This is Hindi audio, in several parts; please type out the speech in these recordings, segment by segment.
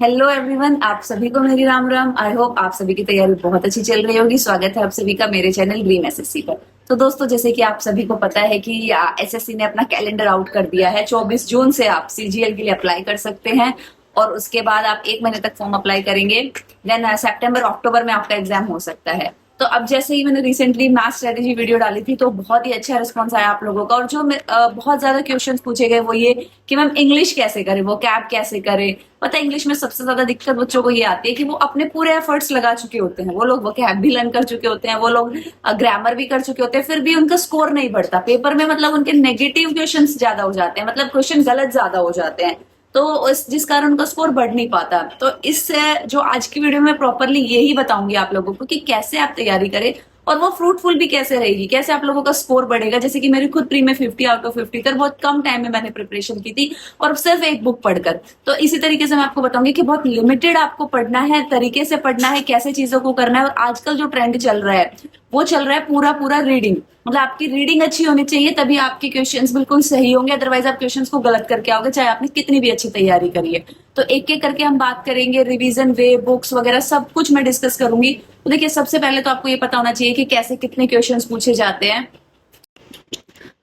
हेलो एवरीवन, आप सभी को मेरी राम राम। आई होप आप सभी की तैयारी बहुत अच्छी चल रही होगी। स्वागत है आप सभी का मेरे चैनल ग्रीन एसएससी पर। तो दोस्तों, जैसे कि आप सभी को पता है कि एसएससी ने अपना कैलेंडर आउट कर दिया है। 24 जून से आप सीजीएल के लिए अप्लाई कर सकते हैं और उसके बाद आप 1 महीने तक फॉर्म अप्लाई करेंगे। देन सितंबर अक्टूबर में आपका एग्जाम हो सकता है। तो अब जैसे ही मैंने रिसेंटली मैथ स्ट्रेटेजी वीडियो डाली थी तो बहुत ही अच्छा रिस्पांस आया आप लोगों का। और जो बहुत ज्यादा क्वेश्चंस पूछे गए वो ये कि मैम इंग्लिश कैसे करें, वो कैब कैसे करें। पता है, इंग्लिश में सबसे ज्यादा दिक्कत बच्चों को ये आती है कि वो अपने पूरे एफर्ट्स लगा चुके होते हैं। वो लोग वो कैब भी लर्न कर चुके होते हैं, वो लोग ग्रामर भी कर चुके होते हैं, फिर भी उनका स्कोर नहीं बढ़ता पेपर में। मतलब उनके नेगेटिव क्वेश्चन ज्यादा हो जाते हैं, मतलब क्वेश्चन गलत ज्यादा हो जाते हैं। तो जिस कारण उनका स्कोर बढ़ नहीं पाता। तो इससे जो आज की वीडियो में प्रॉपरली यही बताऊंगी आप लोगों को कि कैसे आप तैयारी करें और वो फ्रूटफुल भी कैसे रहेगी, कैसे आप लोगों का स्कोर बढ़ेगा। जैसे कि मेरी खुद प्री में 50 आउट ऑफ 50 कर, बहुत कम टाइम में मैंने प्रिपरेशन की थी और सिर्फ एक बुक पढ़कर। तो इसी तरीके से मैं आपको बताऊंगी कि बहुत लिमिटेड आपको पढ़ना है, तरीके से पढ़ना है, कैसे चीजों को करना है। और आजकल जो ट्रेंड चल रहा है वो चल रहा है पूरा पूरा रीडिंग। मतलब आपकी रीडिंग अच्छी होनी चाहिए, तभी आपके क्वेश्चंस बिल्कुल सही होंगे। अदरवाइज आप क्वेश्चंस को गलत करके आओगे, चाहे आपने कितनी भी अच्छी तैयारी करी है। तो एक एक करके हम बात करेंगे, रिवीजन वे, बुक्स वगैरह सब कुछ मैं डिस्कस करूंगी। तो देखिए, सबसे पहले तो आपको ये पता होना चाहिए कि कैसे कितने क्वेश्चंस पूछे जाते हैं।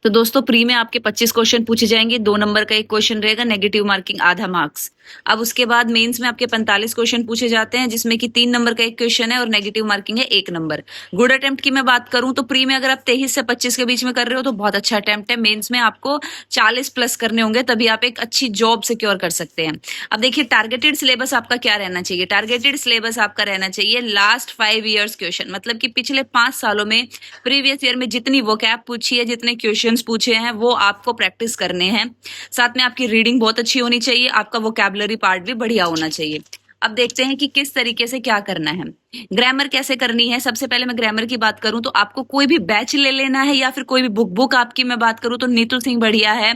तो दोस्तों, प्री में आपके 25 क्वेश्चन पूछे जाएंगे। 2 नंबर का एक क्वेश्चन रहेगा, नेगेटिव मार्किंग आधा मार्क्स। अब उसके बाद मेंस में आपके 45 क्वेश्चन पूछे जाते हैं, जिसमें कि 3 नंबर का एक क्वेश्चन है और नेगेटिव मार्किंग है 1 नंबर। गुड अटेम्प्ट की मैं बात करूं तो प्री में अगर आप 23 से 25 के बीच में कर रहे हो तो बहुत अच्छा अटेम्प्ट है। मेंस में आपको 40 प्लस करने होंगे, तभी आप एक अच्छी जॉब सिक्योर कर सकते हैं। अब देखिए, टारगेटेड सिलेबस आपका क्या रहना चाहिए। टारगेटेड सिलेबस आपका रहना चाहिए लास्ट 5 ईयर्स क्वेश्चन, मतलब कि पिछले 5 सालों में प्रीवियस ईयर में जितनी वोकैब पूछी है, जितने क्वेश्चन पूछे हैं, वो आपको प्रैक्टिस करने हैं। साथ में आपकी रीडिंग बहुत अच्छी होनी चाहिए, आपका वोकैबुलरी पार्ट भी बढ़िया होना चाहिए। अब देखते हैं कि किस तरीके से क्या करना है। ग्रामर कैसे करनी है। सबसे पहले मैं ग्रामर की बात करूं तो आपको कोई भी बैच ले लेना है, या फिर कोई भी बुक आपकी मैं बात करूं तो नीतू सिंह बढ़िया है।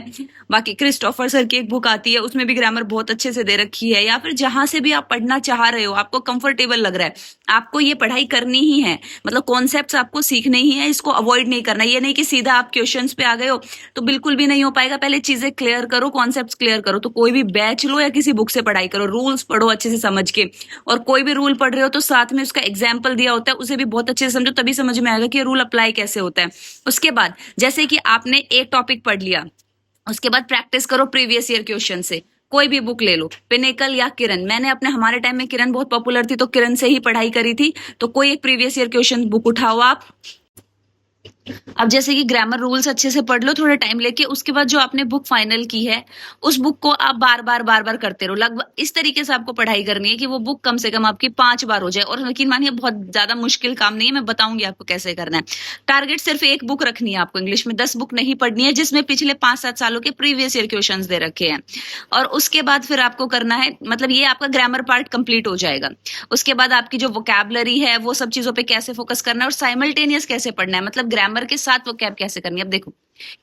बाकी क्रिस्टोफर सर की एक बुक आती है, उसमें भी ग्रामर बहुत अच्छे से दे रखी है। या फिर जहां से भी आप पढ़ना चाह रहे हो, आपको कंफर्टेबल लग रहा है, आपको ये पढ़ाई करनी ही है। मतलब कॉन्सेप्ट्स आपको सीखने ही है, इसको अवॉइड नहीं करना। ये नहीं कि सीधा आप क्वेश्चंस पे आ गए हो, तो बिल्कुल भी नहीं हो पाएगा। पहले चीजें क्लियर करो, कॉन्सेप्ट्स क्लियर करो। तो कोई भी बैच लो या किसी बुक से पढ़ाई करो, रूल्स पढ़ो अच्छे से समझ के। और कोई भी रूल पढ़ रहे हो तो साथ में उसका एग्जाम्पल दिया होता है, उसे भी बहुत अच्छे से समझो, तभी समझ में आएगा कि रूल अप्लाई कैसे होता है। उसके बाद जैसे कि आपने एक टॉपिक पढ़ लिया, उसके बाद प्रैक्टिस करो प्रीवियस ईयर क्वेश्चन से। कोई भी बुक ले लो, पिनेकल या किरण। मैंने अपने हमारे टाइम में किरण बहुत पॉपुलर थी तो किरण से ही पढ़ाई करी थी। तो कोई एक प्रीवियस ईयर क्वेश्चन बुक उठाओ आप। अब जैसे कि ग्रामर रूल्स अच्छे से पढ़ लो थोड़ा टाइम लेके। उसके बाद जो आपने बुक फाइनल की है, उस बुक को आप बार बार करते रहो। लगभग इस तरीके से आपको पढ़ाई करनी है कि वो बुक कम से कम आपकी 5 बार हो जाए। और यकीन मानिए, बहुत ज्यादा मुश्किल काम नहीं है, मैं बताऊंगी आपको कैसे करना है। टारगेट सिर्फ एक बुक रखनी है आपको, इंग्लिश में 10 बुक नहीं पढ़नी है, जिसमें पिछले 5-7 सालों के प्रीवियस ईयर क्वेश्चन दे रखे हैं। और उसके बाद फिर आपको करना है, मतलब ये आपका ग्रामर पार्ट कंप्लीट हो जाएगा। उसके बाद आपकी जो वोकैबुलरी है, वो सब चीजों पे कैसे फोकस करना है और साइमल्टेनियस कैसे पढ़ना है, मतलब ग्रामर के साथ वोकैब कैसे करनी है। अब देखो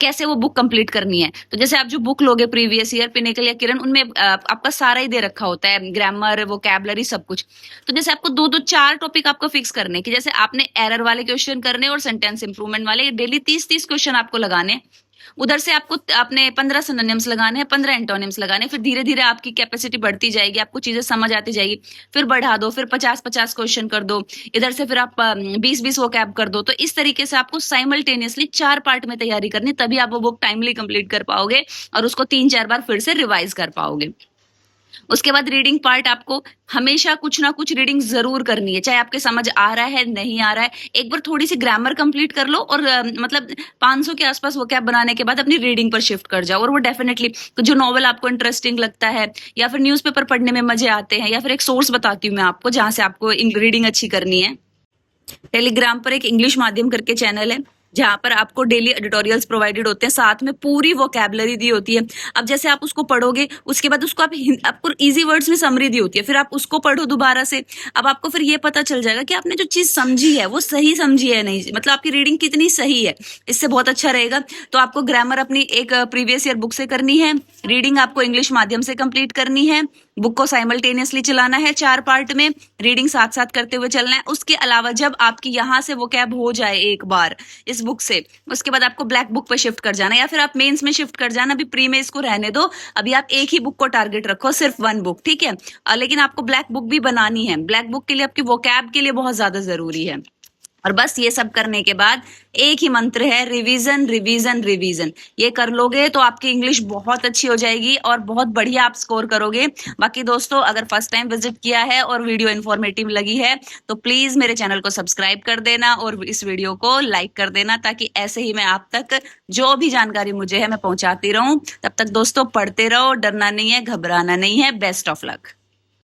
कैसे वो बुक कंप्लीट करनी है। तो जैसे आप जो बुक लोगे प्रीवियस ईयर, पिनेकल या किरण, उनमें आपका सारा ही दे रखा होता है, ग्रामर, वोकैबुलरी, सब कुछ। तो जैसे आपको 2-4 टॉपिक आपको फिक्स करने कि जैसे आपने एरर वाले क्वेश्चन करने और सेंटेंस इंप्रूवमेंट वाले, डेली 30-30 क्वेश्चन आपको लगाने। उधर से आपको आपने 15 सिनोनिम्स लगाने हैं, 15 एंटोनिम्स लगाने। फिर धीरे धीरे आपकी कैपेसिटी बढ़ती जाएगी, आपको चीजें समझ आती जाएगी। फिर बढ़ा दो, फिर 50-50 क्वेश्चन कर दो। इधर से फिर आप 20-20 वो कैब कर दो। तो इस तरीके से आपको साइमल्टेनियसली 4 पार्ट में तैयारी करनी, तभी आप वो बुक टाइमली कंप्लीट कर पाओगे और उसको 3-4 बार फिर से रिवाइज कर पाओगे। उसके बाद रीडिंग पार्ट, आपको हमेशा कुछ ना कुछ रीडिंग जरूर करनी है, चाहे आपके समझ आ रहा है नहीं आ रहा है। एक बार थोड़ी सी ग्रामर कंप्लीट कर लो और मतलब 500 के आसपास वो कैब बनाने के बाद अपनी रीडिंग पर शिफ्ट कर जाओ। और वो डेफिनेटली जो नॉवल आपको इंटरेस्टिंग लगता है या फिर न्यूज़पेपर पढ़ने में मजे आते हैं, या फिर एक सोर्स बताती हूँ मैं आपको जहां से आपको रीडिंग अच्छी करनी है। टेलीग्राम पर एक इंग्लिश माध्यम करके चैनल है, जहां पर आपको डेली एडिटोरियल्स प्रोवाइडेड होते हैं, साथ में पूरी वोकैबुलरी दी होती है। अब जैसे आप उसको पढ़ोगे, उसके बाद उसको आपको इजी वर्ड्स में समरी दी होती है, फिर आप उसको पढ़ो दोबारा से। अब आपको फिर ये पता चल जाएगा कि आपने जो चीज समझी है वो सही समझी है नहीं, मतलब आपकी रीडिंग कितनी सही है। इससे बहुत अच्छा रहेगा। तो आपको ग्रामर अपनी एक प्रीवियस ईयर बुक से करनी है, रीडिंग आपको इंग्लिश माध्यम से कंप्लीट करनी है, बुक को साइमल्टेनियसली चलाना है 4 पार्ट में, रीडिंग साथ साथ करते हुए चलना है। उसके अलावा जब आपकी यहाँ से वो कैब हो जाए एक बार इस बुक से, उसके बाद आपको ब्लैक बुक पे शिफ्ट कर जाना, या फिर आप मेंस में शिफ्ट कर जाना। अभी प्री में इसको रहने दो, अभी आप एक ही बुक को टारगेट रखो, सिर्फ 1 बुक, ठीक है। लेकिन आपको ब्लैक बुक भी बनानी है। ब्लैक बुक के लिए आपकी वोकैब के लिए बहुत ज्यादा जरूरी है। और बस ये सब करने के बाद एक ही मंत्र है, रिवीजन रिवीजन रिवीजन। ये कर लोगे तो आपकी इंग्लिश बहुत अच्छी हो जाएगी और बहुत बढ़िया आप स्कोर करोगे। बाकी दोस्तों, अगर फर्स्ट टाइम विजिट किया है और वीडियो इन्फॉर्मेटिव लगी है तो प्लीज मेरे चैनल को सब्सक्राइब कर देना और इस वीडियो को लाइक कर देना, ताकि ऐसे ही मैं आप तक जो भी जानकारी मुझे है मैं पहुंचाती रहूं। तब तक दोस्तों पढ़ते रहो, डरना नहीं है, घबराना नहीं है। Best of luck.